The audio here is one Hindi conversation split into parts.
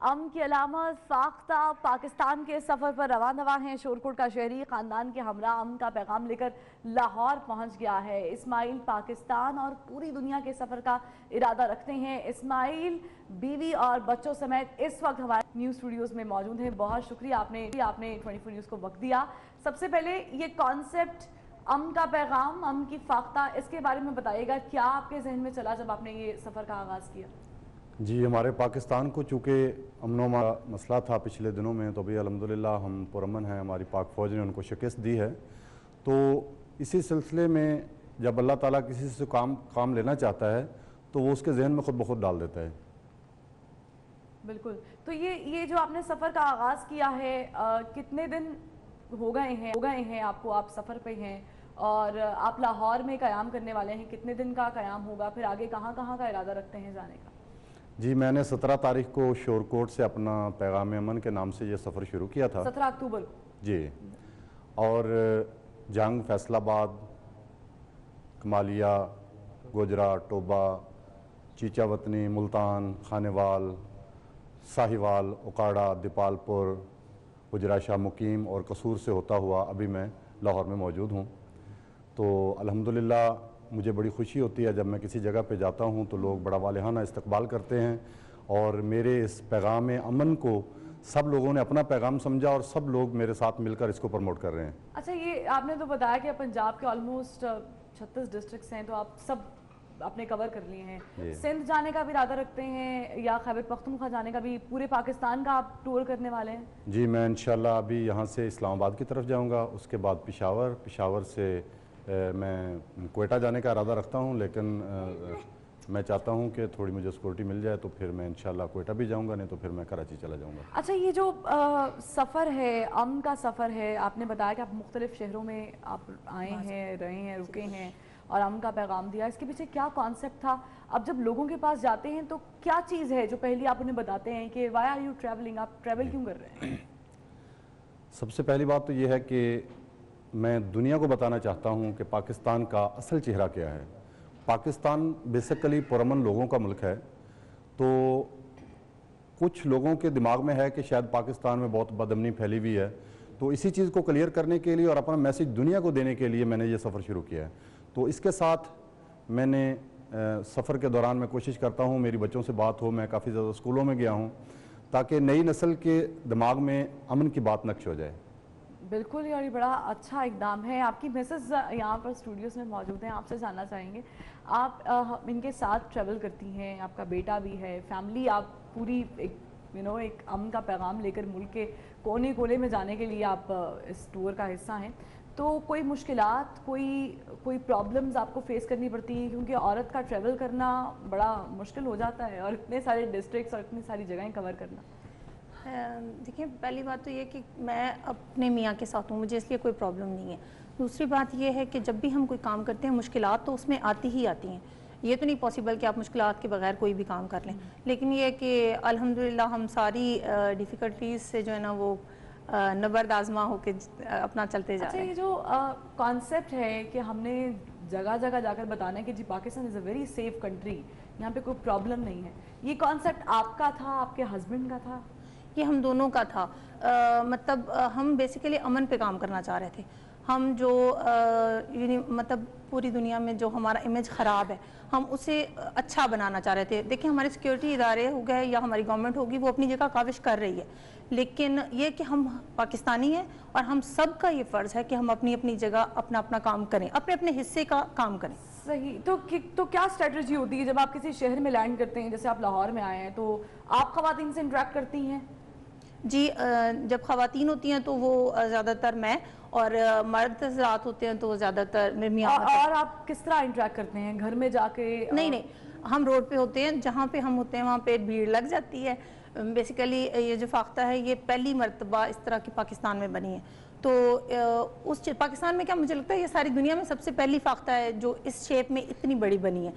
अमन की अलामत फाख्ता पाकिस्तान के सफ़र पर रवाना हैं। शोरकोट का शहरी ख़ानदान के हमरा अमन का पैगाम लेकर लाहौर पहुंच गया है। इस्माइल पाकिस्तान और पूरी दुनिया के सफ़र का इरादा रखते हैं। इस्माइल बीवी और बच्चों समेत इस वक्त हमारे न्यूज़ स्टूडियोज़ में मौजूद हैं। बहुत शुक्रिया आपने 24 न्यूज़ को वक्त दिया। सबसे पहले ये कॉन्सेप्ट अमन का पैगाम, अमन की फाख्ता, इसके बारे में बताइएगा, क्या आपके जहन में चला जब आपने ये सफ़र का आगाज़ किया? जी, हमारे पाकिस्तान को चूँकि अमन मसला था पिछले दिनों में, तो अभी अल्हम्दुलिल्लाह हम पुरअमन हैं। हमारी पाक फ़ौज ने उनको शिकस्त दी है। तो इसी सिलसिले में जब अल्लाह ताला किसी से काम लेना चाहता है तो वो उसके जहन में ख़ुद ब खुद डाल देता है। बिल्कुल। तो ये जो आपने सफ़र का आगाज़ किया है, कितने दिन हो गए हैं आपको, आप सफ़र पे हैं और आप लाहौर में क़याम करने वाले हैं? कितने दिन का क़याम होगा, फिर आगे कहाँ कहाँ का इरादा रखते हैं जाने का? जी, मैंने 17 तारीख को शोरकोट से अपना पैगाम अमन के नाम से ये सफ़र शुरू किया था। 17 अक्टूबर जी। और जंग, फैसलाबाद, कमालिया, गोजरा, टोबा, चीचावतनी, मुल्तान, खानेवाल, साहिवाल, उकाड़ा, दीपालपुर, गुजरा शाह मुकीम और कसूर से होता हुआ अभी मैं लाहौर में मौजूद हूँ। तो अल्हम्दुलिल्लाह मुझे बड़ी खुशी होती है जब मैं किसी जगह पे जाता हूँ तो लोग बड़ा वालेहाना इस्तकबाल करते हैं और मेरे इस पैगाम अमन को सब लोगों ने अपना पैगाम समझा और सब लोग मेरे साथ मिलकर इसको प्रमोट कर रहे हैं। अच्छा, ये आपने तो बताया कि पंजाब के ऑलमोस्ट 36 डिस्ट्रिक्ट्स हैं, तो आप सब आपने कवर कर लिए हैं। सिंध जाने का भी इरादा रखते हैं या खैबर पख्तूनख्वा जाने का भी? पूरे पाकिस्तान का आप टूर करने वाले हैं? जी, मैं इंशाल्लाह अभी यहाँ से इस्लामाबाद की तरफ जाऊँगा, उसके बाद पेशावर से मैं कोयटा जाने का इरादा रखता हूँ, लेकिन मैं चाहता हूँ कि थोड़ी मुझे सिक्योरिटी मिल जाए तो फिर मैं इंशाल्लाह कोयटा भी जाऊँगा, नहीं तो फिर मैं कराची चला जाऊँगा। अच्छा, ये जो सफ़र है, अमन का सफ़र है, आपने बताया कि आप मुख्तलिफ शहरों में आप आए हैं, रहे हैं, रुके हैं और अमन का पैगाम दिया, इसके पीछे क्या कॉन्सेप्ट था? अब जब लोगों के पास जाते हैं तो क्या चीज़ है जो पहले आप उन्हें बताते हैं कि वाई आर यू ट्रैवलिंग, आप ट्रैवल क्यों कर रहे हैं? सबसे पहली बात तो ये है कि मैं दुनिया को बताना चाहता हूँ कि पाकिस्तान का असल चेहरा क्या है। पाकिस्तान बेसिकली पुरअमन लोगों का मुल्क है। तो कुछ लोगों के दिमाग में है कि शायद पाकिस्तान में बहुत बदअमनी फैली हुई है, तो इसी चीज़ को क्लियर करने के लिए और अपना मैसेज दुनिया को देने के लिए मैंने ये सफ़र शुरू किया है। तो इसके साथ मैंने सफ़र के दौरान मैं कोशिश करता हूँ मेरी बच्चों से बात हो। मैं काफ़ी ज़्यादा स्कूलों में गया हूँ ताकि नई नस्ल के दिमाग में अमन की बात नक्श हो जाए। बिल्कुल यार, ये बड़ा अच्छा इकदाम है। आपकी मिसेस यहाँ पर स्टूडियोज़ में मौजूद हैं, आपसे जानना चाहेंगे, आप इनके साथ ट्रैवल करती हैं, आपका बेटा भी है, फैमिली, आप पूरी एक एक अमन का पैगाम लेकर मुल्क के कोने कोने में जाने के लिए आप इस टूर का हिस्सा हैं। तो कोई मुश्किलात, कोई प्रॉब्लम्स आपको फेस करनी पड़ती है? क्योंकि औरत का ट्रैवल करना बड़ा मुश्किल हो जाता है और इतने सारे डिस्ट्रिक्ट्स और इतनी सारी जगहें कवर करना। देखिए, पहली बात तो ये कि मैं अपने मियाँ के साथ हूँ, मुझे इसलिए कोई प्रॉब्लम नहीं है। दूसरी बात ये है कि जब भी हम कोई काम करते हैं मुश्किलात तो उसमें आती ही आती हैं। ये तो नहीं पॉसिबल कि आप मुश्किलात के बगैर कोई भी काम कर लें, लेकिन ये है कि अल्हम्दुलिल्लाह हम सारी डिफ़िकल्टीज़ से जो है ना वो नबर्द आज़मा होके अपना चलते जा रहे हैं। ये जो कॉन्सेप्ट है कि हमने जगह जगह जाकर बताना है कि जी Pakistan is a very safe country, यहाँ पे कोई प्रॉब्लम नहीं है, ये कॉन्सेप्ट आपका था, आपके हस्बैंड का था? ये हम दोनों का था। मतलब हम बेसिकली अमन पे काम करना चाह रहे थे। हम जो मतलब पूरी दुनिया में जो हमारा इमेज ख़राब है हम उसे अच्छा बनाना चाह रहे थे। देखिए, हमारे सिक्योरिटी इदारे हो गए या हमारी गवर्नमेंट होगी, वो अपनी जगह काविश कर रही है, लेकिन ये कि हम पाकिस्तानी हैं और हम सब का ये फ़र्ज़ है कि हम अपनी अपनी जगह अपना अपना काम करें, अपने अपने हिस्से का काम करें। सही। तो क्या स्ट्रेटजी होती है जब आप किसी शहर में लैंड करते हैं? जैसे आप लाहौर में आए हैं, तो आप ख़वातीन से इंटरेक्ट करती हैं? जी, जब ख़वातीन होती हैं तो वो ज़्यादातर मैं, और मर्द हज़रात होते हैं तो ज़्यादातर मियाँ। और आप किस तरह इंटरेक्ट करते हैं? घर में जाके? नहीं, हम रोड पे होते हैं, जहाँ पे हम होते हैं वहाँ पे भीड़ लग जाती है। बेसिकली ये जो फाख्ता है ये पहली मरतबा इस तरह की पाकिस्तान में बनी है। तो उस पाकिस्तान में क्या, मुझे लगता है ये सारी दुनिया में सबसे पहली फाख्ता है जो इस शेप में इतनी बड़ी बनी है।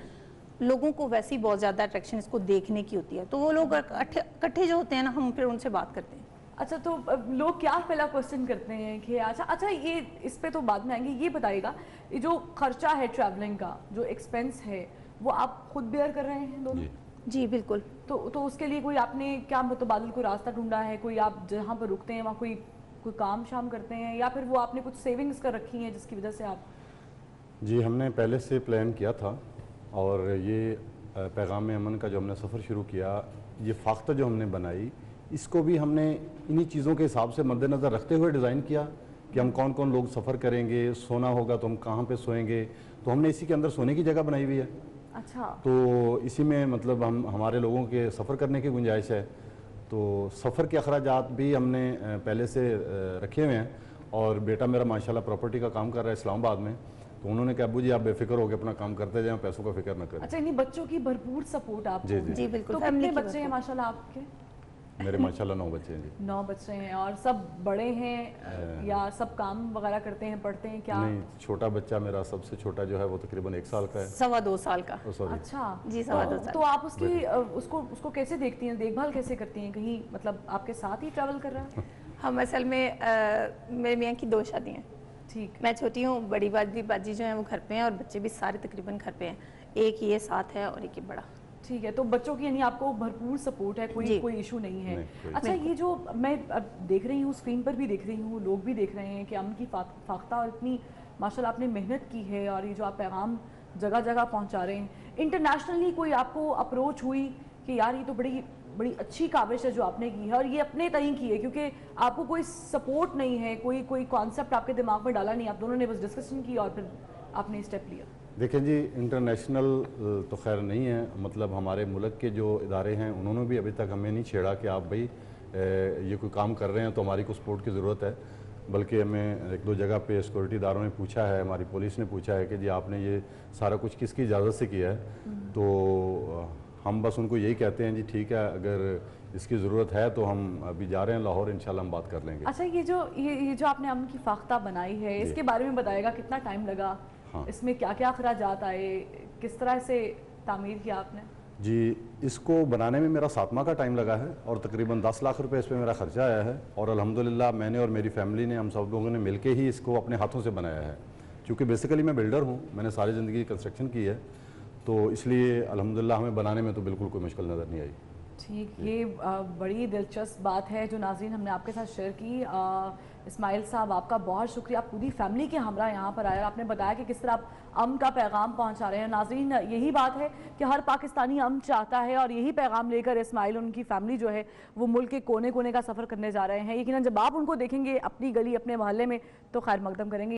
लोगों को वैसे ही बहुत ज़्यादा अट्रैक्शन इसको देखने की होती है, तो वो लोग इकट्ठे जो होते हैं ना, हम फिर उनसे बात करते हैं। अच्छा, तो लोग क्या पहला क्वेश्चन करते हैं कि अच्छा ये इस पे तो बाद में आएंगे, ये बताइएगा, ये जो खर्चा है ट्रैवलिंग का, जो एक्सपेंस है, वो आप खुद बेयर कर रहे हैं दोनों? जी बिल्कुल। तो उसके लिए कोई आपने क्या मुतबादिल कोई रास्ता ढूंढा है, कोई आप जहाँ पर रुकते हैं वहाँ कोई कोई काम शाम करते हैं, या फिर वो आपने कुछ सेविंग्स कर रखी हैं जिसकी वजह से आप? जी, हमने पहले से प्लान किया था, और ये पैगाम अमन का जो हमने सफ़र शुरू किया, ये फाख्ता जो हमने बनाई, इसको भी हमने इन्हीं चीज़ों के हिसाब से मद्देनज़र रखते हुए डिज़ाइन किया कि हम कौन कौन लोग सफ़र करेंगे, सोना होगा तो हम कहाँ पे सोएंगे, तो हमने इसी के अंदर सोने की जगह बनाई हुई है। अच्छा। तो इसी में मतलब हम हमारे लोगों के सफ़र करने की गुंजाइश है, तो सफ़र के अखराजात भी हमने पहले से रखे हुए हैं। और बेटा मेरा माशाल्लाह प्रॉपर्टी का काम कर रहा है इस्लामाबाद में, तो उन्होंने कहा अब्बू जी आप बेफिक्र होकर अपना काम करते जाएं, पैसों का फिक्र न करें। अच्छा, इन्हीं बच्चों की भरपूर सपोर्ट आपको? जी, जी। जी बिल्कुल। तो फैमिली कितने की बच्चे हैं वजह माशाल्लाह आपके? मेरे माशाल्लाह 9 बच्चे हैं जी। 9 बच्चे हैं, और सब बड़े हैं या सब काम वगैरह करते हैं, पढ़ते हैं क्या? नहीं, छोटा बच्चा मेरा सबसे छोटा जो है वो तकरीबन 1 साल का है। 2.25 साल का। सॉरी। अच्छा जी, 2.25 साल। तो आप उसकी उसको कैसे देखती हैं, देखभाल कैसे करती हैं? कहीं मतलब आपके साथ ही ट्रैवल कर रहा है? हम असल में मेरे मियाँ की 2 शादियाँ हैं। ठीक। मैं छोटी हूँ, बड़ी बाजी जो है वो घर पे हैं, और बच्चे भी सारे तकरीबन घर पे हैं। एक ये साथ है और एक ये बड़ा। ठीक है, तो बच्चों की यानी आपको भरपूर सपोर्ट है, कोई इशू नहीं है। नहीं, अच्छा, ये जो मैं अब देख रही हूँ, स्क्रीन पर भी देख रही हूँ, लोग भी देख रहे हैं कि अमन की फाख्ता और इतनी माशाल्लाह आपने मेहनत की है, और ये जो आप पैगाम जगह जगह पहुँचा रहे हैं, इंटरनेशनली कोई आपको अप्रोच हुई कि यार ये तो बड़ी बड़ी अच्छी काविश है जो आपने की है, और ये अपने तरीके की है, क्योंकि आपको कोई सपोर्ट नहीं है, कोई कॉन्सेप्ट आपके दिमाग में डाला नहीं, आप दोनों ने बस डिस्कशन की और फिर आपने स्टेप लिया? देखें जी, इंटरनेशनल तो खैर नहीं है, मतलब हमारे मुल्क के जो इदारे हैं उन्होंने भी अभी तक हमें नहीं छेड़ा कि आप भाई ये कोई काम कर रहे हैं तो हमारी को सपोर्ट की ज़रूरत है। बल्कि हमें 1-2 जगह पे सिक्योरिटी इदारों ने पूछा है, हमारी पुलिस ने पूछा है कि जी आपने ये सारा कुछ किसकी इजाज़त से किया है। तो हम बस उनको यही कहते हैं जी ठीक है, अगर इसकी ज़रूरत है तो हम अभी जा रहे हैं लाहौर, इंशाल्लाह हम बात कर लेंगे। अच्छा, ये जो आपने अमन की फाख्ता बनाई है, इसके बारे में बताएगा, कितना टाइम लगा? हाँ। इसमें क्या क्या अखराजात आए, किस तरह से तामीर किया आपने? जी, इसको बनाने में मेरा 7 माह का टाइम लगा है, और तकरीबन 10 लाख रुपए इस पर मेरा खर्चा आया है, और अल्हम्दुलिल्लाह मैंने और मेरी फैमिली ने, हम सब लोगों ने मिलके ही इसको अपने हाथों से बनाया है। क्योंकि बेसिकली मैं बिल्डर हूँ, मैंने सारी ज़िंदगी कंस्ट्रक्शन की है, तो इसलिए अल्हम्दुलिल्लाह हमें बनाने में तो बिल्कुल कोई मुश्किल नज़र नहीं आई। ठीक, ये बड़ी दिलचस्प बात है जो नाज़रीन हमने आपके साथ शेयर की। इस्माइल साहब, आपका बहुत शुक्रिया, आप पूरी फैमिली के हमरा यहाँ पर आए और आपने बताया कि किस तरह आप अमन का पैगाम पहुँचा रहे हैं। नाज़रीन, यही बात है कि हर पाकिस्तानी अमन चाहता है, और यही पैगाम लेकर इस्माइल और उनकी फैमिली जो है वो मुल्क के कोने कोने का सफ़र करने जा रहे हैं। यकीनन जब आप उनको देखेंगे अपनी गली, अपने मोहल्ले में, तो खैर मकदम करेंगे।